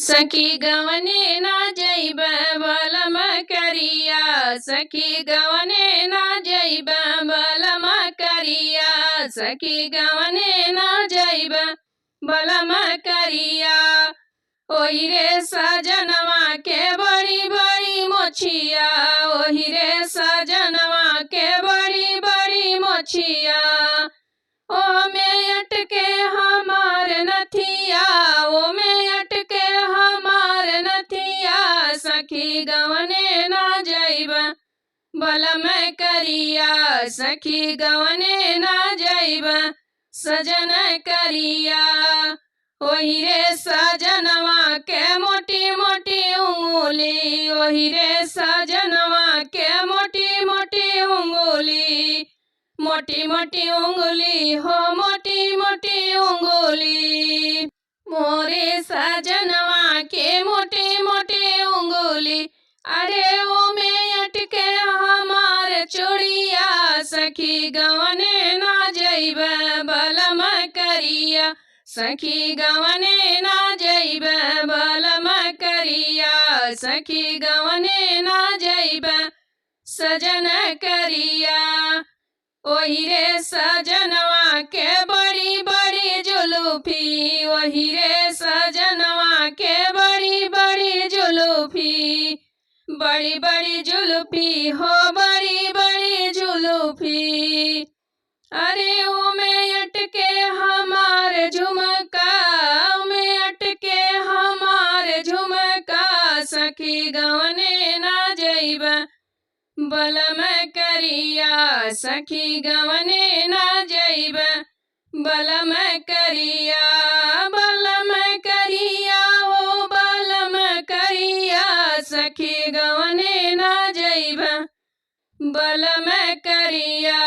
सखी गवने ना जइब बलम करिया, सखी गवने ना जइब बलम करिया, सखी गवने ना जइब बलम करिया। ओही रे सजनवा के बड़ी बड़ी मोछिया, ओही रे सजनवा के बड़ी बड़ी मोछिया। ओ में अटके हमार नथिया, ओ में अटके हमार नथिया, सखी गवने ना जइब बलम करिया, सखी गवने ना जइब सजन करिया। ओही रे सजनवा के मोटी मोटी उंगली, ओही रे सजनवा के मोटी मोटी उंगली, मोटी मोटी उंगली हो मोटी मोटी उंगली। मोरे सजनवा के मोटी मोटी उंगली, अरे ओ में अटके हमार चूड़िया, सखी गवने ना जइब बलम करिया, सखी गवने ना जइब बलम करिया, सखी गवने ना जइब सजन करिया। ओही रे सजनवा के बड़ी बड़ी जुलूफी, ओही रे सजनवा के बड़ी बड़ी जुलूफी, बड़ी बड़ी जुलूफी हो बड़ी बड़ी जुलूफी। अरे ओ में अटके हमार झुमका, ओ में अटके हमार झुमका, सखी गवने ना जइब बलम करिया, सखी गवने ना जइब बलम करिया। बलम करिया हो बलम करिया, सखी गवने ना जइब बलम करिया।